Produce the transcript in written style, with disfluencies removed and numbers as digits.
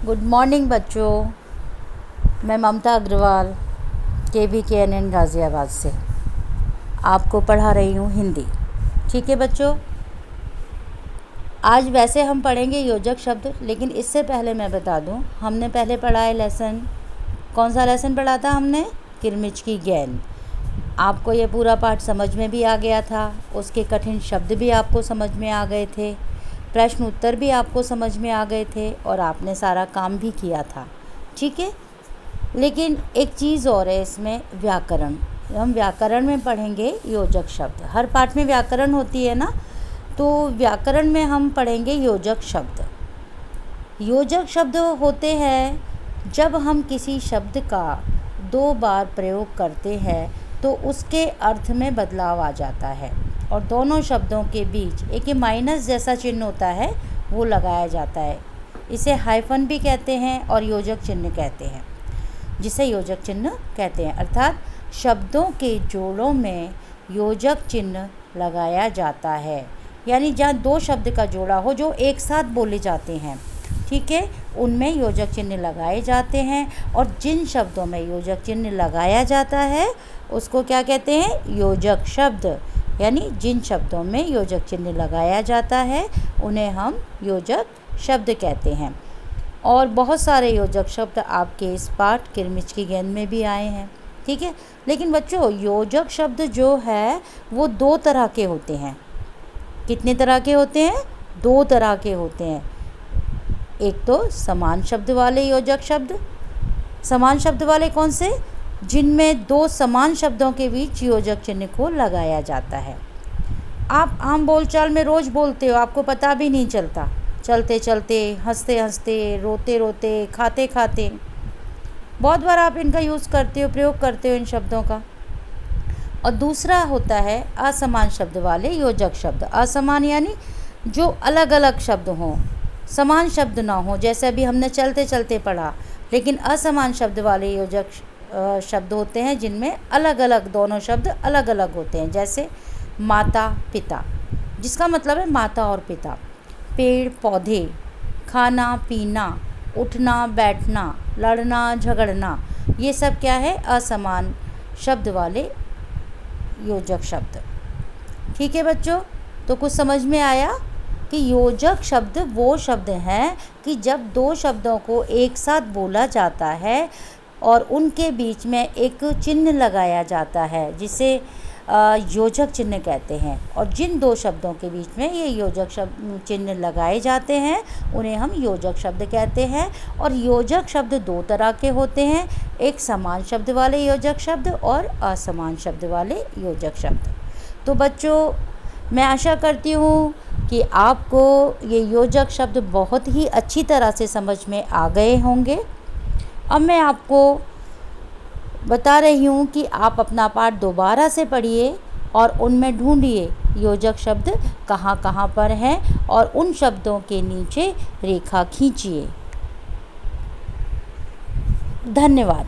Good morning बच्चों। मैं ममता Agarwal KVKNN Ghaziabad से आपको पढ़ा रही हूँ हिंदी। ठीक है बच्चों, आज वैसे हम पढ़ेंगे योजक शब्द, लेकिन इससे पहले मैं बता दूँ, हमने पहले पढ़ा है लेसन। कौन सा लेसन पढ़ा था हमने? किरमिच की गेंद। आपको ये पूरा पाठ समझ में भी आ गया था, उसके कठिन शब्द भी आपको समझ में आ गए थे, प्रश्न उत्तर भी आपको समझ में आ गए थे और आपने सारा काम भी किया था। ठीक है, लेकिन एक चीज़ और है इसमें, व्याकरण। हम व्याकरण में पढ़ेंगे योजक शब्द। हर पाठ में व्याकरण होती है ना, तो व्याकरण में हम पढ़ेंगे योजक शब्द। योजक शब्द होते हैं जब हम किसी शब्द का 2 बार प्रयोग करते हैं तो उसके अर्थ में बदलाव आ जाता है और दोनों शब्दों के बीच एक माइनस जैसा चिन्ह होता है, वो लगाया जाता है। इसे हाइफन भी कहते हैं और योजक चिन्ह कहते हैं, जिसे योजक चिन्ह कहते हैं। अर्थात शब्दों के जोड़ों में योजक चिन्ह लगाया जाता है, यानी जहाँ 2 शब्द का जोड़ा हो जो एक साथ बोले जाते हैं, ठीक है, उनमें योजक चिन्ह लगाए जाते हैं। और जिन शब्दों में योजक चिन्ह लगाया जाता है उसको क्या कहते हैं? योजक शब्द। यानी जिन शब्दों में योजक चिन्ह लगाया जाता है उन्हें हम योजक शब्द कहते हैं। और बहुत सारे योजक शब्द आपके इस पाठ किरमिच की गेंद में भी आए हैं। ठीक है, लेकिन बच्चों योजक शब्द जो है वो 2 तरह के होते हैं। कितने तरह के होते हैं? 2 तरह के होते हैं। एक तो समान शब्द वाले योजक शब्द। समान शब्द वाले कौन से? जिनमें 2 समान शब्दों के बीच योजक चिन्ह को लगाया जाता है। आप आम बोलचाल में रोज़ बोलते हो, आपको पता भी नहीं चलता, चलते चलते, हंसते हंसते, रोते रोते, खाते खाते, बहुत बार आप इनका यूज़ करते हो, प्रयोग करते हो इन शब्दों का। और दूसरा होता है असमान शब्द वाले योजक शब्द। असमान यानी जो अलग अलग शब्द हों, समान शब्द ना हो, जैसे अभी हमने चलते चलते पढ़ा। लेकिन असमान शब्द वाले योजक शब्द होते हैं जिनमें अलग अलग, दोनों शब्द अलग अलग होते हैं। जैसे माता पिता, जिसका मतलब है माता और पिता। पेड़ पौधे, खाना पीना, उठना बैठना, लड़ना झगड़ना, ये सब क्या है? असमान शब्द वाले योजक शब्द। ठीक है बच्चों, तो कुछ समझ में आया कि योजक शब्द वो शब्द हैं कि जब 2 शब्दों को एक साथ बोला जाता है और उनके बीच में एक चिन्ह लगाया जाता है, जिसे योजक चिन्ह कहते हैं। और जिन 2 शब्दों के बीच में ये योजक शब्द चिन्ह लगाए जाते हैं उन्हें हम योजक शब्द कहते हैं। और योजक शब्द 2 तरह के होते हैं, एक समान शब्द वाले योजक शब्द और असमान शब्द वाले योजक शब्द। तो बच्चों, मैं आशा करती हूँ कि आपको ये योजक शब्द बहुत ही अच्छी तरह से समझ में आ गए होंगे। अब मैं आपको बता रही हूँ कि आप अपना पाठ दोबारा से पढ़िए और उनमें ढूंढिए योजक शब्द कहाँ कहाँ पर हैं और उन शब्दों के नीचे रेखा खींचिए। धन्यवाद।